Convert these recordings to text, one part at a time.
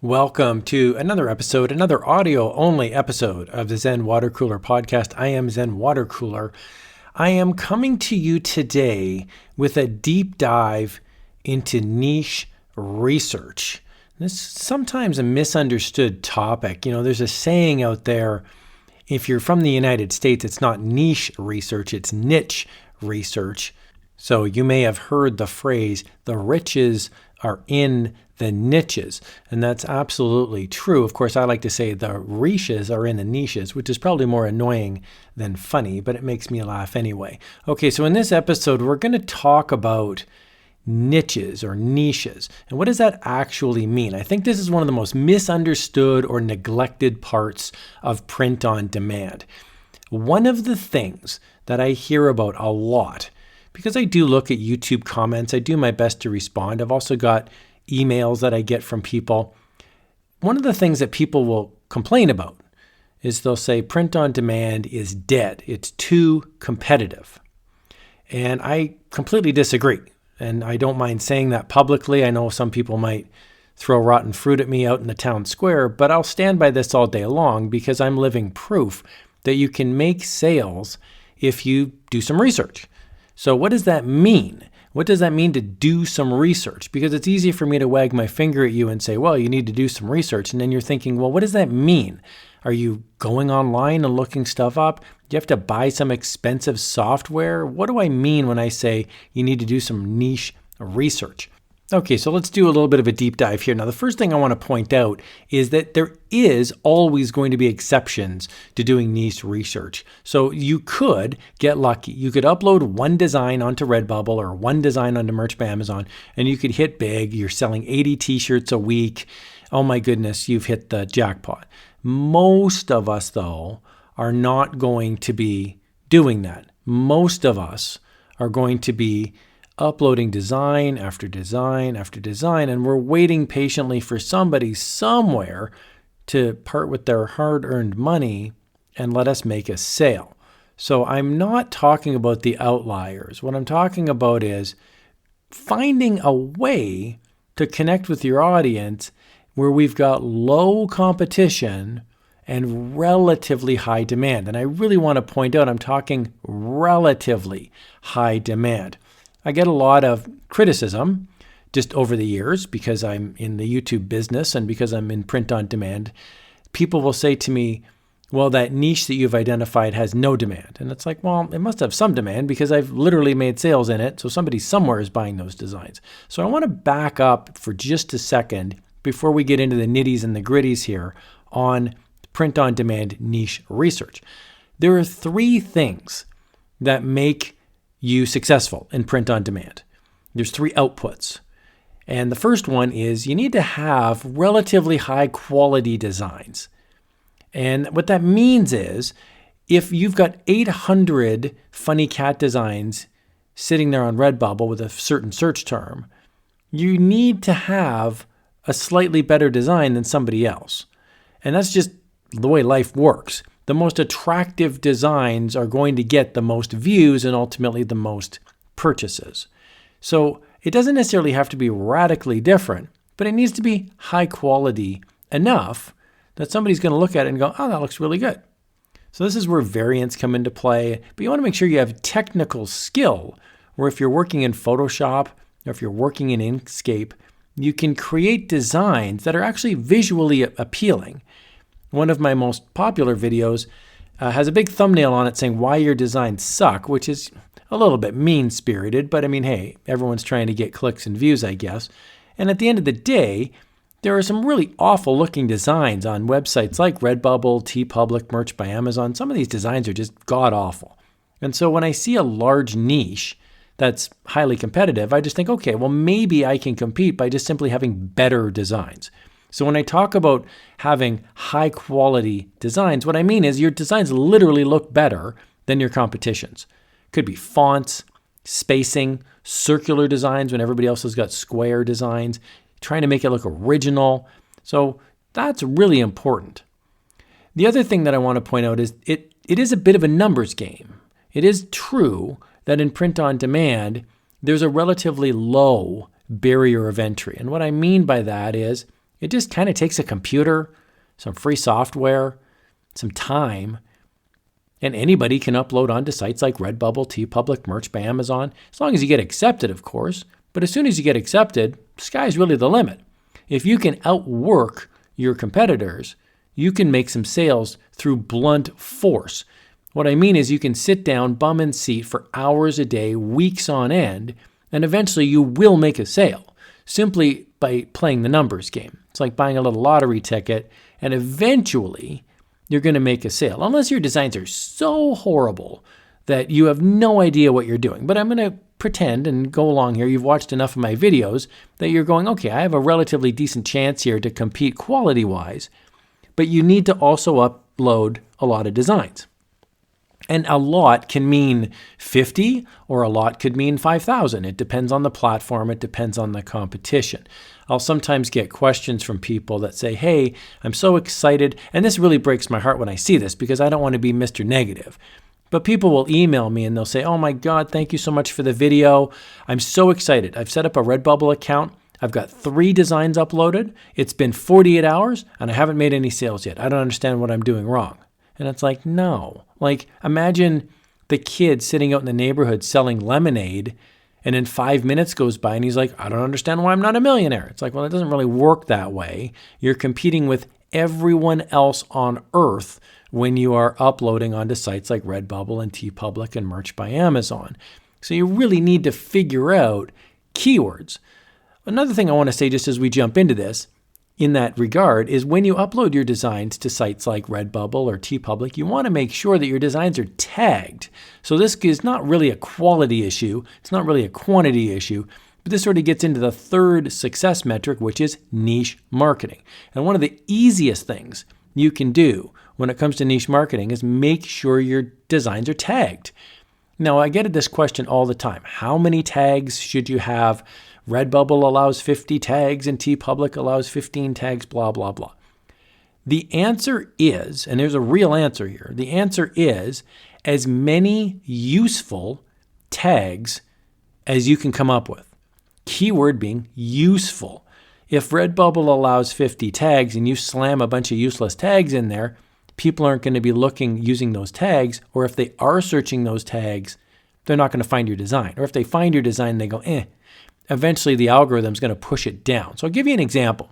Welcome to another audio-only episode of the Zen Watercooler podcast. I am Zen Watercooler. I am coming to you today with a deep dive into niche research. This is sometimes a misunderstood topic. There's a saying out there, if you're from the United States, it's not niche research, it's niche research. So you may have heard the phrase, the riches are in the niches. And that's absolutely true. Of course, I like to say the riches are in the niches, which is probably more annoying than funny, but it makes me laugh anyway. Okay, so in this episode, we're going to talk about niches or niches. And what does that actually mean? I think this is one of the most misunderstood or neglected parts of print on demand. One of the things that I hear about a lot, because I do look at YouTube comments, I do my best to respond. I've also got emails that I get from people. One of the things that people will complain about is they'll say print on demand is dead. It's too competitive. And I completely disagree. And I don't mind saying that publicly. I know some people might throw rotten fruit at me out in the town square, but I'll stand by this all day long because I'm living proof that you can make sales if you do some research. So what does that mean? What does that mean to do some research? Because it's easy for me to wag my finger at you and say, well, you need to do some research. And then you're thinking, well, what does that mean? Are you going online and looking stuff up? Do you have to buy some expensive software? What do I mean when I say you need to do some niche research? Okay, so let's do a little bit of a deep dive here. Now, the first thing I want to point out is that there is always going to be exceptions to doing niche research. So you could get lucky. You could upload one design onto Redbubble or one design onto Merch by Amazon, and you could hit big. You're selling 80 t-shirts a week. Oh my goodness, you've hit the jackpot. Most of us, though, are not going to be doing that. Most of us are going to be uploading design after design after design, and we're waiting patiently for somebody somewhere to part with their hard-earned money and let us make a sale. So I'm not talking about the outliers. What I'm talking about is finding a way to connect with your audience where we've got low competition and relatively high demand. And I really want to point out, I'm talking relatively high demand. I get a lot of criticism just over the years because I'm in the YouTube business and because I'm in print on demand. People will say to me, well, that niche that you've identified has no demand. And it's like, well, it must have some demand because I've literally made sales in it. So somebody somewhere is buying those designs. So I want to back up for just a second before we get into the nitties and the gritties here on print on demand niche research. There are three things that make you successful in print on demand. There's three outputs. And the first one is you need to have relatively high quality designs. And what that means is if you've got 800 funny cat designs sitting there on Redbubble with a certain search term, you need to have a slightly better design than somebody else. And that's just the way life works. The most attractive designs are going to get the most views and ultimately the most purchases. So it doesn't necessarily have to be radically different, but it needs to be high quality enough that somebody's going to look at it and go, oh, that looks really good. So this is where variants come into play, but you want to make sure you have technical skill, where if you're working in Photoshop or if you're working in Inkscape, you can create designs that are actually visually appealing. One of my most popular videos has a big thumbnail on it saying why your designs suck, which is a little bit mean-spirited, but I mean, hey, everyone's trying to get clicks and views, I guess. And at the end of the day, there are some really awful-looking designs on websites like Redbubble, TeePublic, Merch by Amazon. Some of these designs are just god-awful. And so when I see a large niche that's highly competitive, I just think, okay, well, maybe I can compete by just simply having better designs. So when I talk about having high quality designs, what I mean is your designs literally look better than your competition's. Could be fonts, spacing, circular designs when everybody else has got square designs, trying to make it look original. So that's really important. The other thing that I want to point out is it is a bit of a numbers game. It is true that in print on demand, there's a relatively low barrier of entry. And what I mean by that is It just kind of takes a computer, some free software, some time, and anybody can upload onto sites like Redbubble, TeePublic, Merch by Amazon, as long as you get accepted, of course. But as soon as you get accepted, the sky's really the limit. If you can outwork your competitors, you can make some sales through blunt force. What I mean is you can sit down, bum and seat for hours a day, weeks on end, and eventually you will make a sale simply by playing the numbers game. It's like buying a little lottery ticket, and eventually you're going to make a sale, unless your designs are so horrible that you have no idea what you're doing. But I'm going to pretend and go along here. You've watched enough of my videos that you're going, okay, I have a relatively decent chance here to compete quality-wise, but you need to also upload a lot of designs. And a lot can mean 50 or a lot could mean 5,000. It depends on the platform. It depends on the competition. I'll sometimes get questions from people that say, hey, I'm so excited. And this really breaks my heart when I see this because I don't want to be Mr. Negative. But people will email me and they'll say, oh my God, thank you so much for the video. I'm so excited. I've set up a Redbubble account. I've got 3 designs uploaded. It's been 48 hours and I haven't made any sales yet. I don't understand what I'm doing wrong. And it's like, no. Like, imagine the kid sitting out in the neighborhood selling lemonade, and then 5 minutes goes by and he's like, I don't understand why I'm not a millionaire. It's like, well, it doesn't really work that way. You're competing with everyone else on earth when you are uploading onto sites like Redbubble and TeePublic and Merch by Amazon. So you really need to figure out keywords. Another thing I want to say just as we jump into this, in that regard, is when you upload your designs to sites like Redbubble or TeePublic, you want to make sure that your designs are tagged. So this is not really a quality issue. It's not really a quantity issue. But this sort of gets into the third success metric, which is niche marketing. And one of the easiest things you can do when it comes to niche marketing is make sure your designs are tagged. Now, I get this question all the time. How many tags should you have? Redbubble allows 50 tags and TeePublic allows 15 tags, blah, blah, blah. The answer is, and there's a real answer here, the answer is as many useful tags as you can come up with. Keyword being useful. If Redbubble allows 50 tags and you slam a bunch of useless tags in there, people aren't going to be using those tags, or if they are searching those tags, they're not going to find your design. Or if they find your design, they go, eventually the algorithm's going to push it down. So I'll give you an example.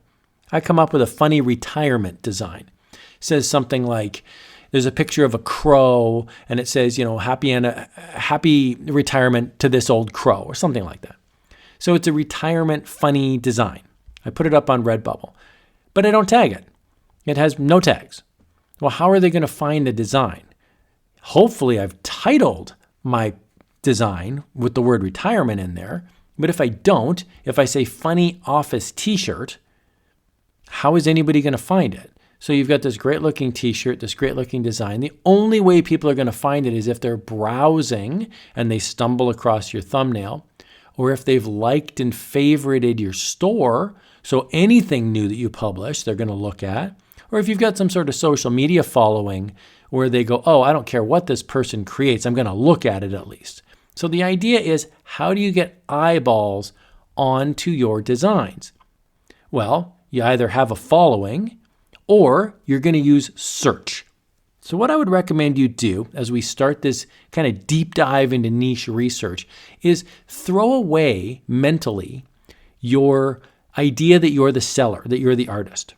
I come up with a funny retirement design. It says something like, there's a picture of a crow and it says, happy retirement to this old crow or something like that. So it's a retirement funny design. I put it up on Redbubble, but I don't tag it. It has no tags. Well, how are they going to find the design? Hopefully I've titled my design with the word retirement in there. But if I don't, if I say funny office t-shirt, how is anybody going to find it? So you've got this great looking t-shirt, this great looking design. The only way people are going to find it is if they're browsing and they stumble across your thumbnail, or if they've liked and favorited your store. So anything new that you publish, they're going to look at. Or if you've got some sort of social media following where they go, oh, I don't care what this person creates, I'm going to look at it at least. So the idea is, how do you get eyeballs onto your designs? Well, you either have a following or you're going to use search. So what I would recommend you do as we start this kind of deep dive into niche research is throw away mentally your idea that you're the seller, that you're the artist.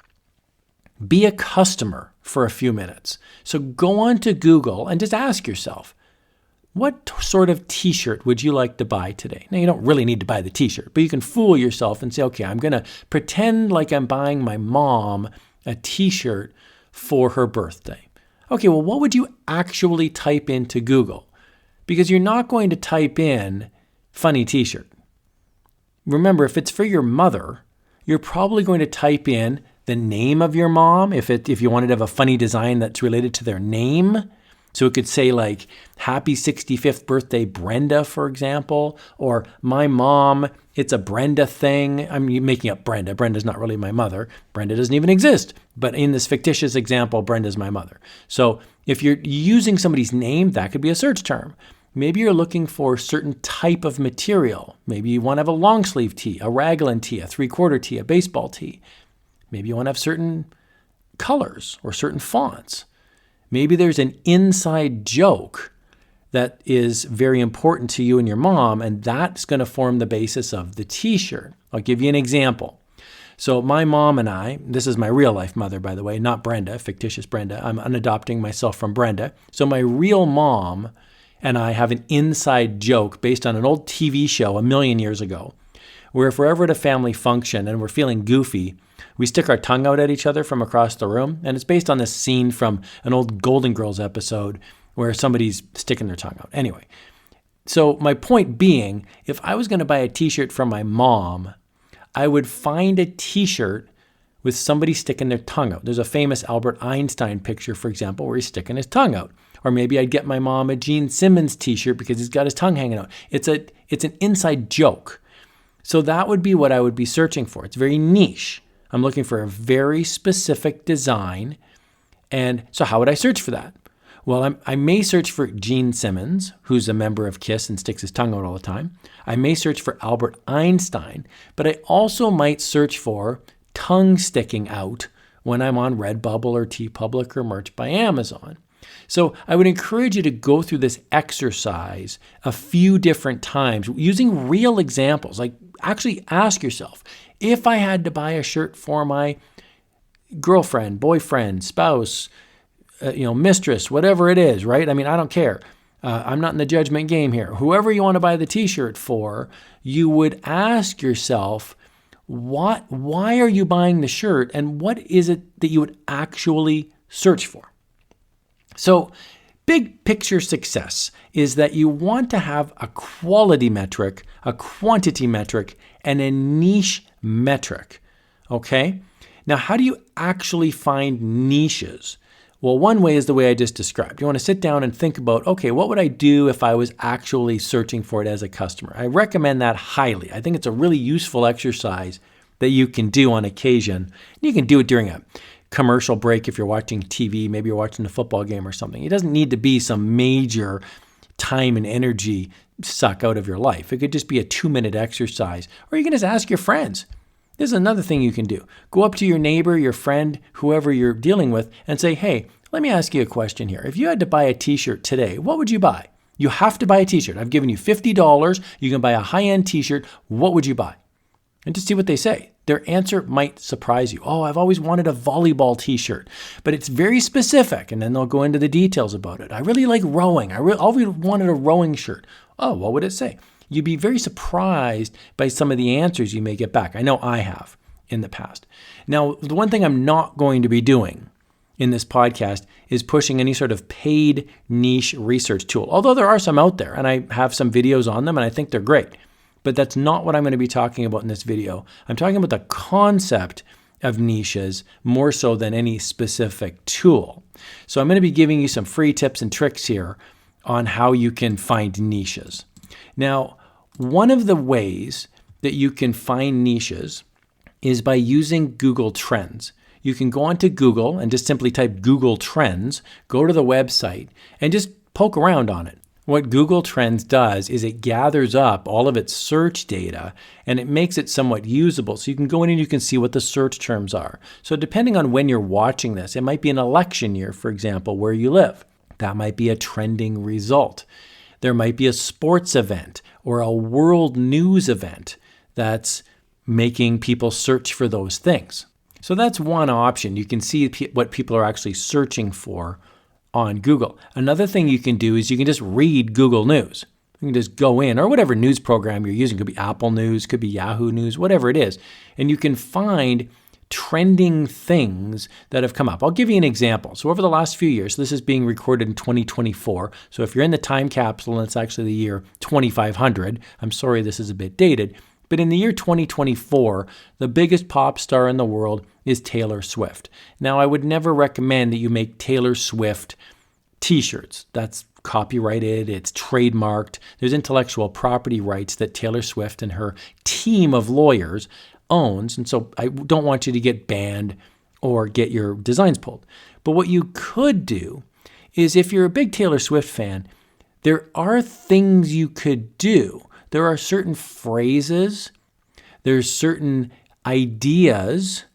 Be a customer for a few minutes. So go on to Google and just ask yourself, what sort of t-shirt would you like to buy today? Now, you don't really need to buy the t-shirt, but you can fool yourself and say, okay, I'm going to pretend like I'm buying my mom a t-shirt for her birthday. Okay, well, what would you actually type into Google? Because you're not going to type in funny t-shirt. Remember, if it's for your mother, you're probably going to type in the name of your mom, if you wanted to have a funny design that's related to their name. So it could say like, happy 65th birthday, Brenda, for example, or my mom, it's a Brenda thing. I'm making up Brenda. Brenda's not really my mother. Brenda doesn't even exist. But in this fictitious example, Brenda's my mother. So if you're using somebody's name, that could be a search term. Maybe you're looking for a certain type of material. Maybe you want to have a long sleeve tee, a raglan tee, a 3/4 tee, a baseball tee. Maybe you want to have certain colors or certain fonts. Maybe there's an inside joke that is very important to you and your mom, and that's going to form the basis of the t-shirt. I'll give you an example. So my mom and I, this is my real life mother, by the way, not Brenda, fictitious Brenda. I'm unadopting myself from Brenda. So my real mom and I have an inside joke based on an old TV show a million years ago, where if we're ever at a family function and we're feeling goofy, we stick our tongue out at each other from across the room. And it's based on this scene from an old Golden Girls episode where somebody's sticking their tongue out. Anyway, so my point being, if I was going to buy a t-shirt from my mom, I would find a t-shirt with somebody sticking their tongue out. There's a famous Albert Einstein picture, for example, where he's sticking his tongue out. Or maybe I'd get my mom a Gene Simmons t-shirt because he's got his tongue hanging out. It's an inside joke. So that would be what I would be searching for. It's very niche. I'm looking for a very specific design. And so how would I search for that? Well, I may search for Gene Simmons, who's a member of KISS and sticks his tongue out all the time. I may search for Albert Einstein, but I also might search for tongue sticking out when I'm on Redbubble or TeePublic or Merch by Amazon. So I would encourage you to go through this exercise a few different times using real examples. Like actually ask yourself, if I had to buy a shirt for my girlfriend, boyfriend, spouse, mistress, whatever it is, right? I mean, I don't care. I'm not in the judgment game here. Whoever you want to buy the t-shirt for, you would ask yourself, why are you buying the shirt and what is it that you would actually search for? So big picture success is that you want to have a quality metric, a quantity metric, and a niche metric, okay? Now, how do you actually find niches? Well, one way is the way I just described. You want to sit down and think about, okay, what would I do if I was actually searching for it as a customer? I recommend that highly. I think it's a really useful exercise that you can do on occasion. You can do it during a commercial break if you're watching TV, maybe you're watching a football game or something. It doesn't need to be some major time and energy suck out of your life. It could just be a 2-minute exercise, or you can just ask your friends. This is another thing you can do. Go up to your neighbor, your friend, whoever you're dealing with, and say, hey, let me ask you a question here. If you had to buy a t-shirt today, what would you buy? You have to buy a t-shirt. I've given you $50. You can buy a high-end t-shirt. What would you buy? And just see what they say. Their answer might surprise you. Oh, I've always wanted a volleyball t-shirt, but it's very specific. And then they'll go into the details about it. I really like rowing. I always wanted a rowing shirt. Oh, what would it say? You'd be very surprised by some of the answers you may get back. I know I have in the past. Now, the one thing I'm not going to be doing in this podcast is pushing any sort of paid niche research tool, although there are some out there and I have some videos on them and I think they're great. But that's not what I'm going to be talking about in this video. I'm talking about the concept of niches more so than any specific tool. So I'm going to be giving you some free tips and tricks here on how you can find niches. Now, one of the ways that you can find niches is by using Google Trends. You can go onto Google and just simply type Google Trends, go to the website, and just poke around on it. What Google Trends does is it gathers up all of its search data and it makes it somewhat usable. So you can go in and you can see what the search terms are. So depending on when you're watching this, it might be an election year, for example, where you live. That might be a trending result. There might be a sports event or a world news event that's making people search for those things. So that's one option. You can see what people are actually searching for on Google. Another thing you can do is you can just read Google News. You can just go in, or whatever news program you're using. Could be Apple News, could be Yahoo News, whatever it is. And you can find trending things that have come up. I'll give you an example. So over the last few years, this is being recorded in 2024. So if you're in the time capsule and it's actually the year 2500, I'm sorry this is a bit dated, but in the year 2024, the biggest pop star in the world is Taylor Swift. Now, I would never recommend that you make Taylor Swift t-shirts. That's copyrighted, it's trademarked. There's intellectual property rights that Taylor Swift and her team of lawyers owns. And so I don't want you to get banned or get your designs pulled. But what you could do is, if you're a big Taylor Swift fan, there are things you could do. There are certain phrases, there's certain ideas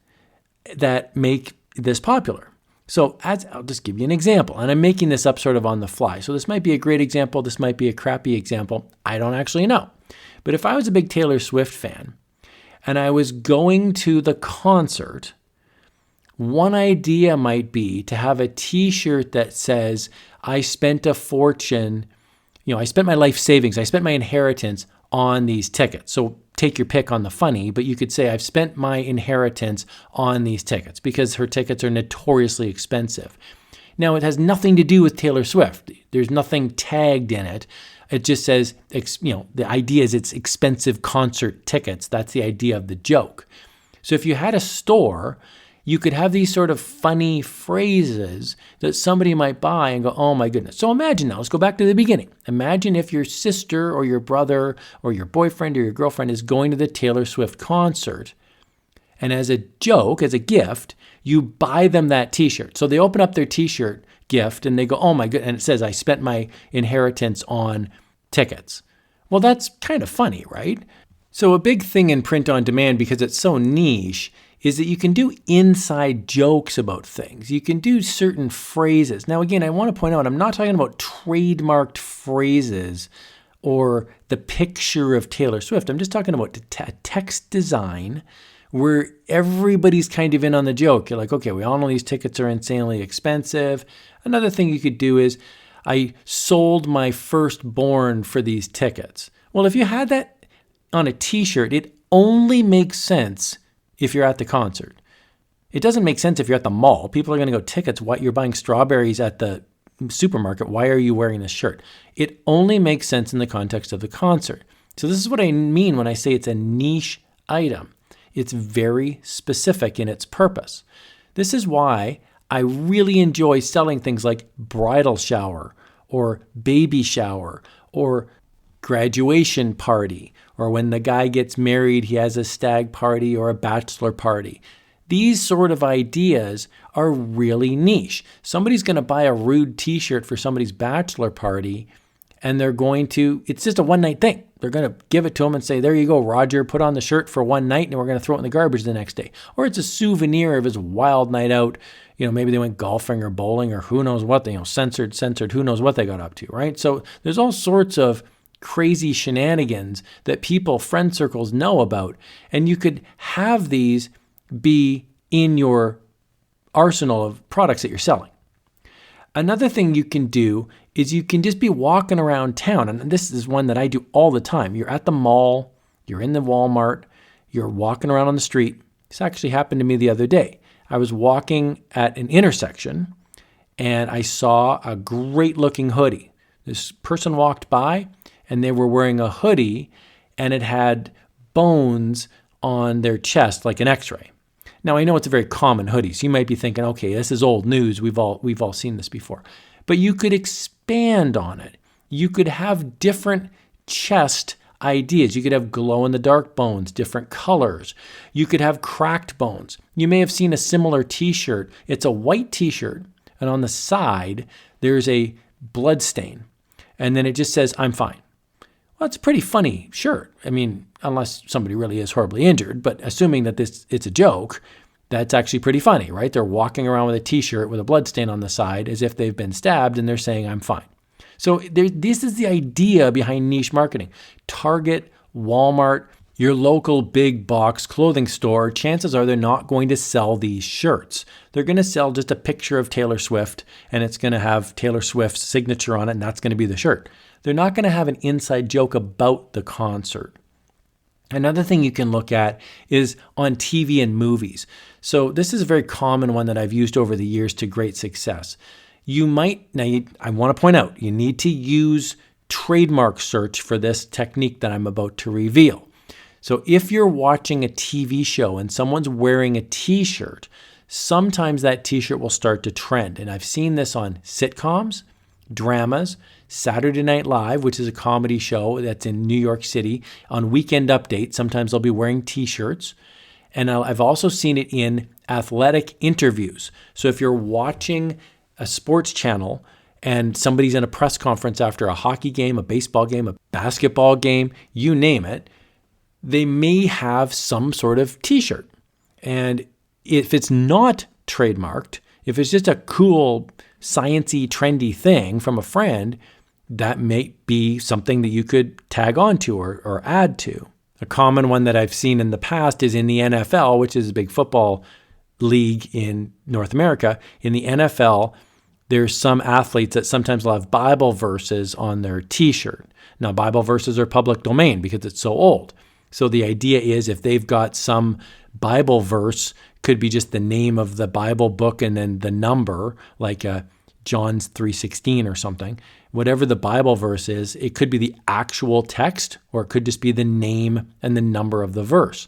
that make this popular. So I'll just give you an example, and I'm making this up sort of on the fly. So this might be a great example. This might be a crappy example. I don't actually know. But if I was a big Taylor Swift fan and I was going to the concert, one idea might be to have a t-shirt that says, I spent a fortune, I spent my life savings, I spent my inheritance on these tickets. So take your pick on the funny, but you could say, I've spent my inheritance on these tickets, because her tickets are notoriously expensive. Now, it has nothing to do with Taylor Swift. There's nothing tagged in it. It just says, the idea is it's expensive concert tickets. That's the idea of the joke. So if you had a store, you could have these sort of funny phrases that somebody might buy and go, oh my goodness. So imagine now, let's go back to the beginning. Imagine if your sister or your brother or your boyfriend or your girlfriend is going to the Taylor Swift concert. And as a joke, as a gift, you buy them that t-shirt. So they open up their t-shirt gift and they go, oh my goodness. And it says, I spent my inheritance on tickets. Well, that's kind of funny, right? So a big thing in print on demand, because it's so niche, is that you can do inside jokes about things. You can do certain phrases. Now, again, I want to point out, I'm not talking about trademarked phrases or the picture of Taylor Swift. I'm just talking about text design where everybody's kind of in on the joke. You're like, okay, we all know these tickets are insanely expensive. Another thing you could do is, I sold my firstborn for these tickets. Well, if you had that on a t-shirt, it only makes sense if you're at the concert. It doesn't make sense if you're at the mall. People are going to go, tickets, what? You're buying strawberries at the supermarket. Why are you wearing this shirt? It only makes sense in the context of the concert. So this is what I mean when I say it's a niche item. It's very specific in its purpose. This is why I really enjoy selling things like bridal shower or baby shower or graduation party, or when the guy gets married, he has a stag party or a bachelor party. These sort of ideas are really niche. Somebody's going to buy a rude t-shirt for somebody's bachelor party, and it's just a one-night thing. They're going to give it to him and say, there you go, Roger, put on the shirt for one night, and we're going to throw it in the garbage the next day. Or it's a souvenir of his wild night out. Maybe they went golfing or bowling or who knows what, censored, who knows what they got up to, right? So there's all sorts of crazy shenanigans that friend circles know about. And you could have these be in your arsenal of products that you're selling. Another thing you can do is you can just be walking around town. And this is one that I do all the time. You're at the mall, you're in the Walmart, you're walking around on the street. This actually happened to me the other day. I was walking at an intersection and I saw a great looking hoodie. This person walked by and they were wearing a hoodie and it had bones on their chest like an x-ray. Now, I know it's a very common hoodie, so you might be thinking, okay, this is old news. We've all seen this before. But you could expand on it. You could have different chest ideas. You could have glow-in-the-dark bones, different colors. You could have cracked bones. You may have seen a similar t-shirt. It's a white t-shirt, and on the side, there's a blood stain. And then it just says, I'm fine. Well, it's a pretty funny shirt. I mean, unless somebody really is horribly injured, but assuming that it's a joke, that's actually pretty funny, right? They're walking around with a t-shirt with a blood stain on the side as if they've been stabbed, and they're saying, I'm fine. So this is the idea behind niche marketing. Target, Walmart, your local big box clothing store, chances are they're not going to sell these shirts. They're going to sell just a picture of Taylor Swift, and it's going to have Taylor Swift's signature on it, and that's going to be the shirt. They're not going to have an inside joke about the concert. Another thing you can look at is on TV and movies. So this is a very common one that I've used over the years to great success. I want to point out, you need to use trademark search for this technique that I'm about to reveal. So if you're watching a TV show and someone's wearing a t-shirt, sometimes that t-shirt will start to trend. And I've seen this on sitcoms, dramas, Saturday Night Live, which is a comedy show that's in New York City. On Weekend Update, sometimes they'll be wearing t-shirts. And I've also seen it in athletic interviews. So if you're watching a sports channel and somebody's in a press conference after a hockey game, a baseball game, a basketball game, you name it, they may have some sort of t-shirt. And if it's not trademarked, if it's just a cool, sciencey, trendy thing from a friend, that may be something that you could tag onto or add to. A common one that I've seen in the past is in the NFL, which is a big football league in North America. In the NFL, there's some athletes that sometimes will have Bible verses on their t-shirt. Now, Bible verses are public domain because it's so old. So the idea is if they've got some Bible verse, could be just the name of the Bible book and then the number, like John's 3:16 or something. Whatever the Bible verse is, it could be the actual text or it could just be the name and the number of the verse.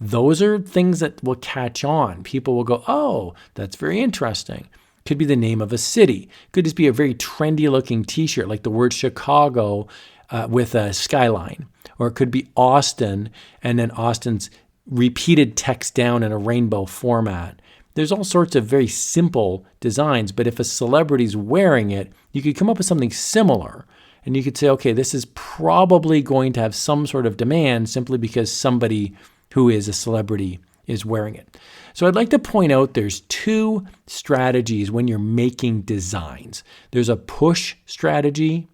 Those are things that will catch on. People will go, oh, that's very interesting. Could be the name of a city. Could just be a very trendy looking t-shirt like the word Chicago with a skyline. Or it could be Austin and then Austin's repeated text down in a rainbow format. There's all sorts of very simple designs, but if a celebrity's wearing it, you could come up with something similar. And you could say, okay, this is probably going to have some sort of demand simply because somebody who is a celebrity is wearing it. So I'd like to point out there's two strategies when you're making designs. There's a push strategy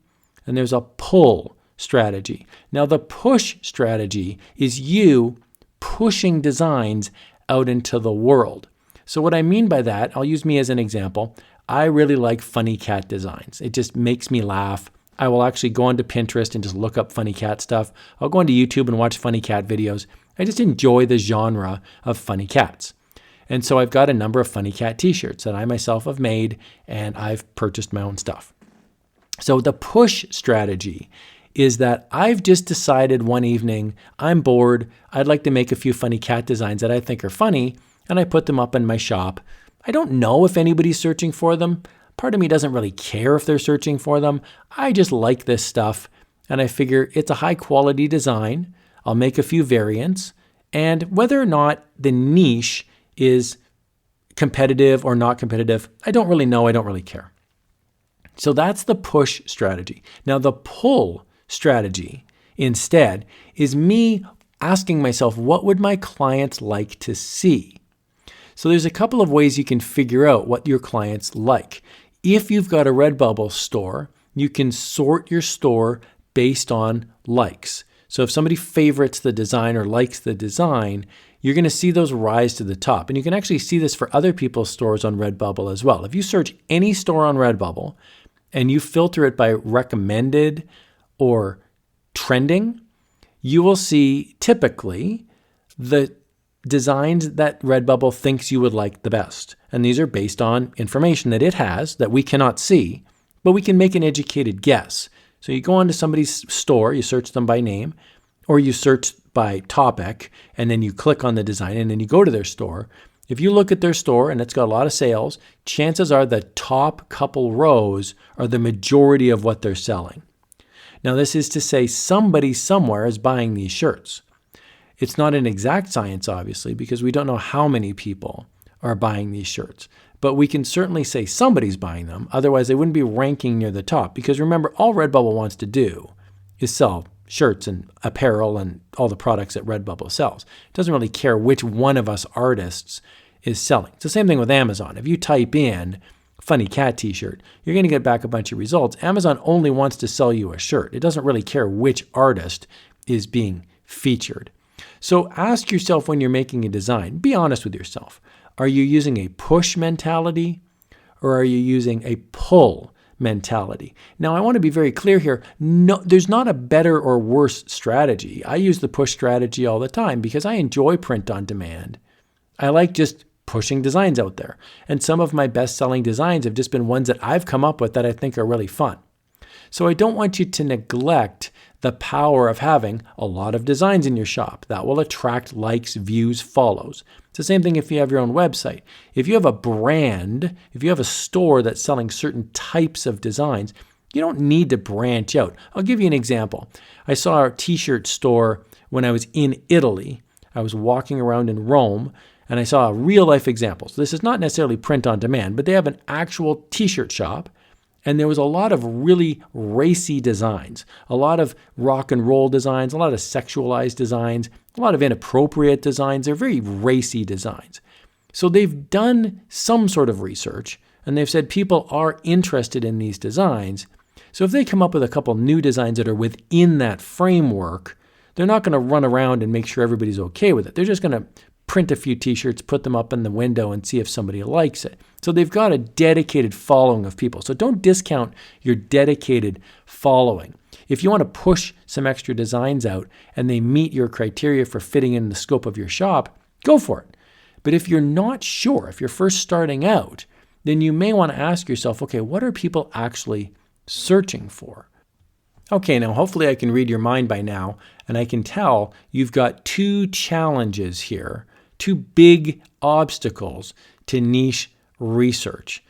and there's a pull strategy. Now the push strategy is you pushing designs out into the world. So what I mean by that, I'll use me as an example. I really like funny cat designs. It just makes me laugh. I will actually go onto Pinterest and just look up funny cat stuff. I'll go onto YouTube and watch funny cat videos. I just enjoy the genre of funny cats. And so I've got a number of funny cat t-shirts that I myself have made, and I've purchased my own stuff. So the push strategy is that I've just decided one evening, I'm bored, I'd like to make a few funny cat designs that I think are funny, and I put them up in my shop. I don't know if anybody's searching for them. Part of me doesn't really care if they're searching for them. I just like this stuff, and I figure it's a high quality design. I'll make a few variants, and whether or not the niche is competitive or not competitive, I don't really know, I don't really care. So that's the push strategy. Now the pull strategy instead is me asking myself, what would my clients like to see? So there's a couple of ways you can figure out what your clients like. If you've got a Redbubble store, you can sort your store based on likes. So if somebody favorites the design or likes the design, you're going to see those rise to the top. And you can actually see this for other people's stores on Redbubble as well. If you search any store on Redbubble and you filter it by recommended or trending, you will see typically the designs that Redbubble thinks you would like the best. And these are based on information that it has that we cannot see, but we can make an educated guess. So you go onto somebody's store, you search them by name, or you search by topic, and then you click on the design, and then you go to their store. If you look at their store and it's got a lot of sales, chances are the top couple rows are the majority of what they're selling. Now, this is to say somebody somewhere is buying these shirts. It's not an exact science, obviously, because we don't know how many people are buying these shirts. But we can certainly say somebody's buying them. Otherwise, they wouldn't be ranking near the top. Because remember, all Redbubble wants to do is sell shirts and apparel and all the products that Redbubble sells. It doesn't really care which one of us artists is selling. It's the same thing with Amazon. If you type in funny cat t-shirt, you're going to get back a bunch of results. Amazon only wants to sell you a shirt. It doesn't really care which artist is being featured. So ask yourself when you're making a design, be honest with yourself. Are you using a push mentality or are you using a pull mentality? Now, I want to be very clear here. No, there's not a better or worse strategy. I use the push strategy all the time because I enjoy print on demand. I like just pushing designs out there. And some of my best-selling designs have just been ones that I've come up with that I think are really fun. So I don't want you to neglect the power of having a lot of designs in your shop. That will attract likes, views, follows. It's the same thing if you have your own website. If you have a brand, if you have a store that's selling certain types of designs, you don't need to branch out. I'll give you an example. I saw a t-shirt store when I was in Italy. I was walking around in Rome and I saw a real life example. So this is not necessarily print on demand, but they have an actual t-shirt shop. And there was a lot of really racy designs, a lot of rock and roll designs, a lot of sexualized designs, a lot of inappropriate designs. They're very racy designs. So they've done some sort of research, and they've said people are interested in these designs. So if they come up with a couple new designs that are within that framework, they're not going to run around and make sure everybody's okay with it. They're just going to print a few t-shirts, put them up in the window, and see if somebody likes it. So they've got a dedicated following of people. So don't discount your dedicated following. If you want to push some extra designs out and they meet your criteria for fitting in the scope of your shop, go for it. But if you're not sure, if you're first starting out, then you may want to ask yourself, okay, what are people actually searching for? Okay, now hopefully I can read your mind by now, and I can tell you've got two challenges here, two big obstacles to niche research.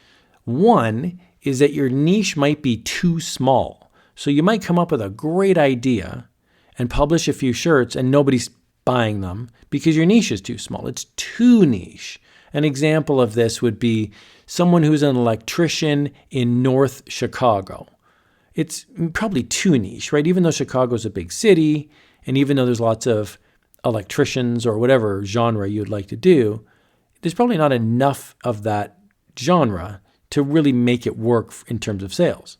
One is that your niche might be too small. So you might come up with a great idea and publish a few shirts and nobody's buying them because your niche is too small. It's too niche. An example of this would be someone who's an electrician in North Chicago. It's probably too niche, right? Even though Chicago's a big city, and even though there's lots of electricians or whatever genre you'd like to do, there's probably not enough of that genre to really make it work in terms of sales.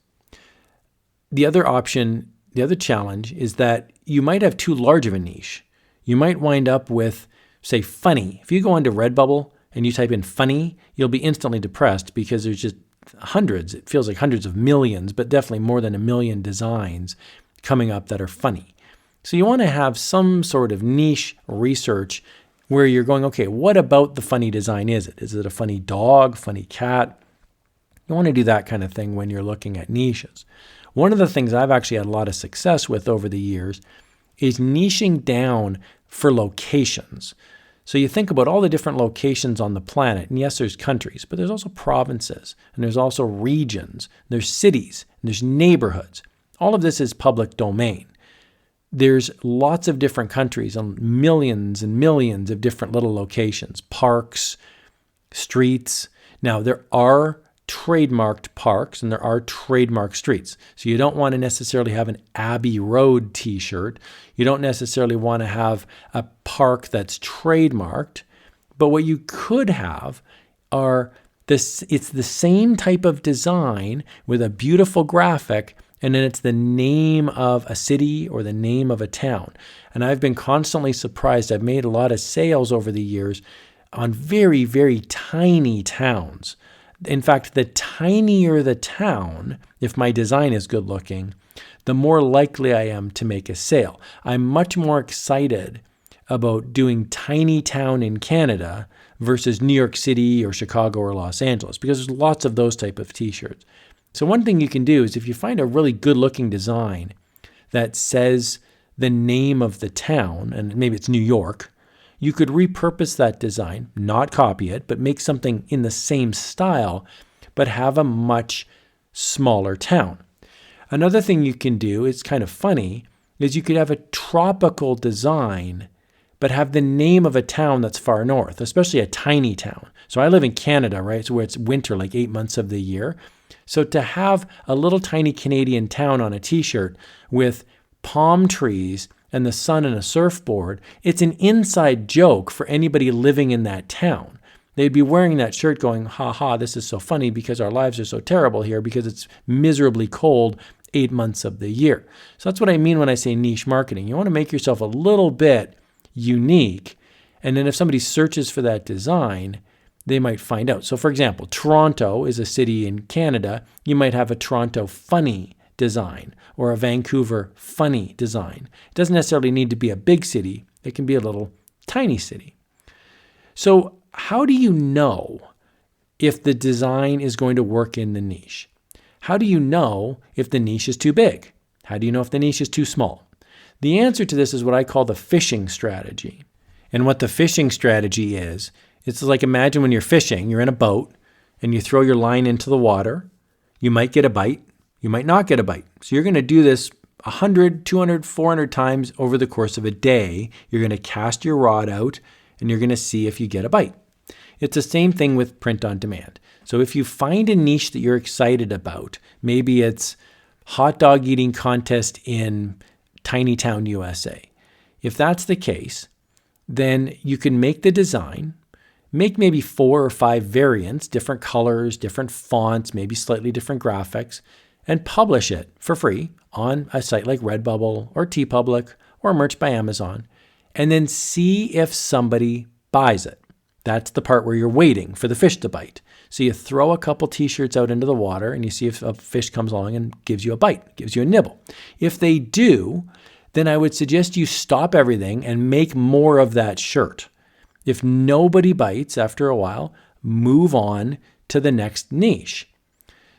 The other option, the other challenge is that you might have too large of a niche. You might wind up with, say, funny. If you go onto Redbubble and you type in funny, you'll be instantly depressed because there's just hundreds, it feels like hundreds of millions, but definitely more than 1 million designs coming up that are funny. So you want to have some sort of niche research where you're going, okay, what about the funny design is it? Is it a funny dog, funny cat? You want to do that kind of thing when you're looking at niches. One of the things I've actually had a lot of success with over the years is niching down for locations. So you think about all the different locations on the planet, and yes, there's countries, but there's also provinces, and there's also regions, there's cities, and there's neighborhoods. All of this is public domain. There's lots of different countries and millions of different little locations, parks, streets. Now, there are trademarked parks and there are trademarked streets. So you don't want to necessarily have an Abbey Road t-shirt. You don't necessarily want to have a park that's trademarked. But what you could have are this, it's the same type of design with a beautiful graphic, and then it's the name of a city or the name of a town. And I've been constantly surprised. I've made a lot of sales over the years on very, very tiny towns. In fact, the tinier the town, if my design is good looking, the more likely I am to make a sale. I'm much more excited about doing tiny town in Canada versus New York City or Chicago or Los Angeles, because there's lots of those type of t-shirts. So one thing you can do is if you find a really good looking design that says the name of the town, and maybe it's New York, you could repurpose that design, not copy it, but make something in the same style, but have a much smaller town. Another thing you can do, it's kind of funny, is you could have a tropical design, but have the name of a town that's far north, especially a tiny town. So I live in Canada, right? So where it's winter like 8 months of the year. So to have a little tiny Canadian town on a t-shirt with palm trees and the sun and a surfboard, it's an inside joke for anybody living in that town. They'd be wearing that shirt going, ha ha, this is so funny because our lives are so terrible here because it's miserably cold 8 months of the year. So that's what I mean when I say niche marketing. You want to make yourself a little bit unique. And then if somebody searches for that design, they might find out. So for example, Toronto is a city in Canada. You might have a Toronto funny design or a Vancouver funny design. It doesn't necessarily need to be a big city. It can be a little tiny city. So how do you know if the design is going to work in the niche? How do you know if the niche is too big? How do you know if the niche is too small? The answer to this is what I call the fishing strategy. And what the fishing strategy is, it's like imagine when you're fishing, you're in a boat and you throw your line into the water. You might get a bite. You might not get a bite. So you're going to do this 100, 200, 400 times over the course of a day. You're going to cast your rod out and you're going to see if you get a bite. It's the same thing with print on demand. So if you find a niche that you're excited about, maybe it's hot dog eating contest in tiny town USA. If that's the case, then you can make the design make maybe 4 or 5 variants, different colors, different fonts, maybe slightly different graphics, and publish it for free on a site like Redbubble or TeePublic or Merch by Amazon, and then see if somebody buys it. That's the part where you're waiting for the fish to bite. So you throw a couple t-shirts out into the water and you see if a fish comes along and gives you a bite, gives you a nibble. If they do, then I would suggest you stop everything and make more of that shirt. If nobody bites after a while, move on to the next niche.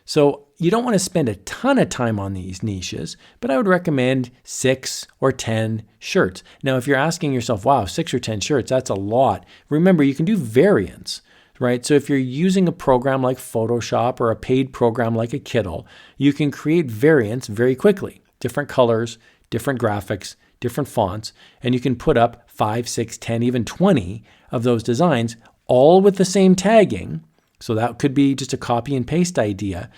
So you don't want to spend a ton of time on these niches, but I would recommend 6 or 10 shirts. Now, if you're asking yourself, wow, 6 or 10 shirts, that's a lot. Remember, you can do variants, right? So if you're using a program like Photoshop or a paid program like a Kittl, you can create variants very quickly. Different colors, different graphics, different fonts, and you can put up 5, 6, 10, even 20 of those designs, all with the same tagging. So that could be just a copy and paste idea.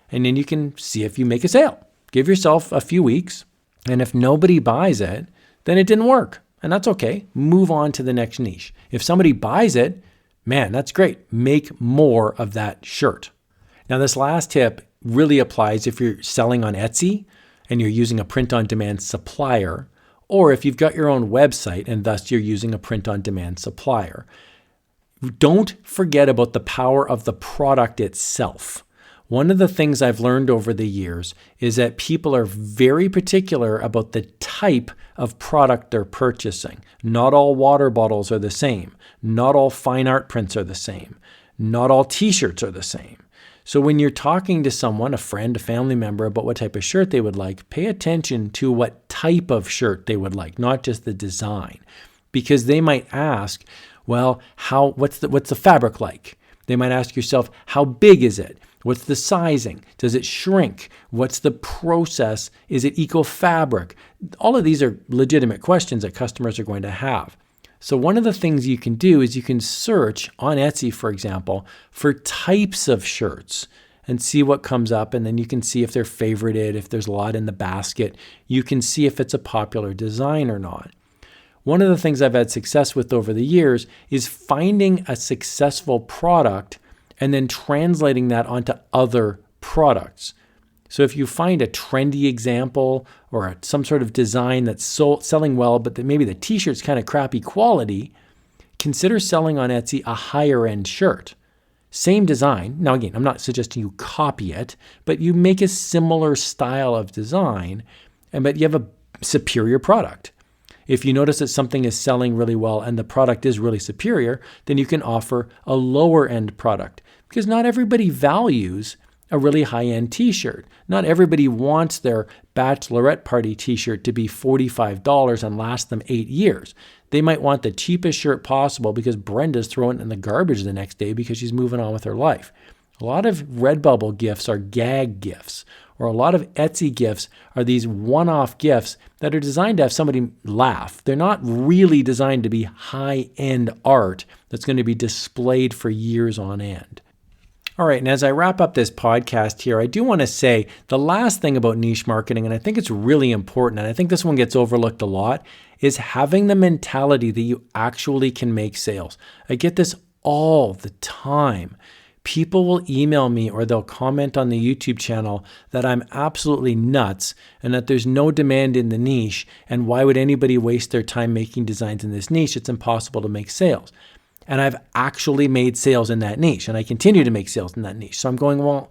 And then you can see if you make a sale. Give yourself a few weeks. And if nobody buys it, then it didn't work. And that's okay. Move on to the next niche. If somebody buys it, man, that's great. Make more of that shirt. Now, this last tip really applies if you're selling on Etsy and you're using a print-on-demand supplier, or if you've got your own website and thus you're using a print-on-demand supplier. Don't forget about the power of the product itself. One of the things I've learned over the years is that people are very particular about the type of product they're purchasing. Not all water bottles are the same. Not all fine art prints are the same. Not all t-shirts are the same. So when you're talking to someone, a friend, a family member, about what type of shirt they would like, pay attention to what type of shirt they would like, not just the design. Because they might ask, well, what's the fabric like? They might ask yourself, how big is it? What's the sizing? Does it shrink? What's the process? Is it eco-fabric? All of these are legitimate questions that customers are going to have. So one of the things you can do is you can search on Etsy, for example, for types of shirts and see what comes up. And then you can see if they're favorited, if there's a lot in the basket. You can see if it's a popular design or not. One of the things I've had success with over the years is finding a successful product and then translating that onto other products. So if you find a trendy example or some sort of design that's selling well, but maybe the t-shirt's kind of crappy quality, consider selling on Etsy a higher end shirt. Same design. Now again, I'm not suggesting you copy it, but you make a similar style of design, but you have a superior product. If you notice that something is selling really well and the product is really superior, then you can offer a lower end product, because not everybody values a really high-end t-shirt. Not everybody wants their bachelorette party t-shirt to be $45 and last them 8 years. They might want the cheapest shirt possible because Brenda's throwing it in the garbage the next day because she's moving on with her life. A lot of Redbubble gifts are gag gifts, or a lot of Etsy gifts are these one-off gifts that are designed to have somebody laugh. They're not really designed to be high-end art that's going to be displayed for years on end. All right, and as I wrap up this podcast here, I do want to say the last thing about niche marketing, and I think it's really important, and I think this one gets overlooked a lot, is having the mentality that you actually can make sales. I get this all the time. People will email me or they'll comment on the YouTube channel that I'm absolutely nuts and that there's no demand in the niche, and why would anybody waste their time making designs in this niche? It's impossible to make sales. And I've actually made sales in that niche, and I continue to make sales in that niche. So I'm going, well,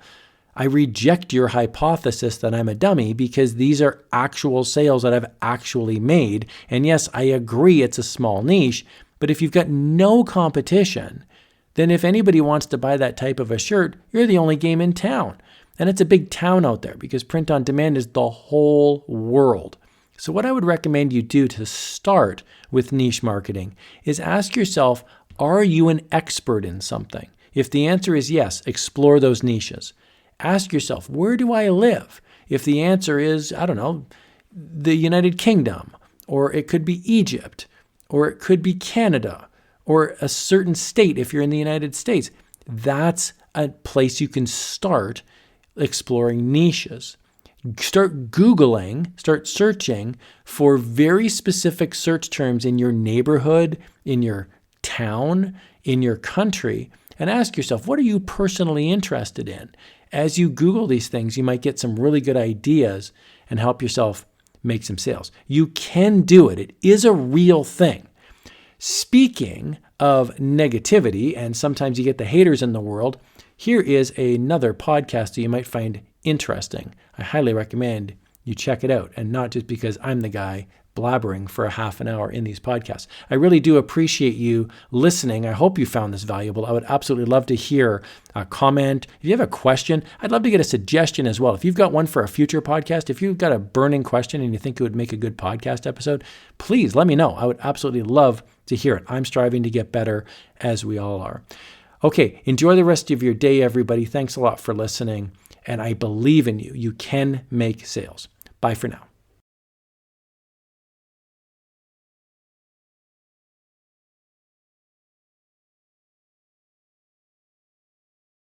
I reject your hypothesis that I'm a dummy, because these are actual sales that I've actually made. And yes, I agree it's a small niche, but if you've got no competition, then if anybody wants to buy that type of a shirt, you're the only game in town. And it's a big town out there, because print on demand is the whole world. So what I would recommend you do to start with niche marketing is ask yourself, are you an expert in something? If the answer is yes, explore those niches. Ask yourself, where do I live? If the answer is, I don't know, the United Kingdom, or it could be Egypt, or it could be Canada, or a certain state if you're in the United States, that's a place you can start exploring niches. Start Googling, start searching for very specific search terms in your neighborhood, in your town, in your country and ask yourself, what are you personally interested in? As you Google these things, you might get some really good ideas and help yourself make some sales. You can do it. It is a real thing. Speaking of negativity, and sometimes you get the haters in the world, here is another podcast that you might find interesting. I highly recommend you check it out, and not just because I'm the guy blabbering for a half an hour in these podcasts. I really do appreciate you listening. I hope you found this valuable. I would absolutely love to hear a comment. If you have a question, I'd love to get a suggestion as well. If you've got one for a future podcast, if you've got a burning question and you think it would make a good podcast episode, please let me know. I would absolutely love to hear it. I'm striving to get better, as we all are. Okay, enjoy the rest of your day, everybody. Thanks a lot for listening, and I believe in you. You can make sales. Bye for now.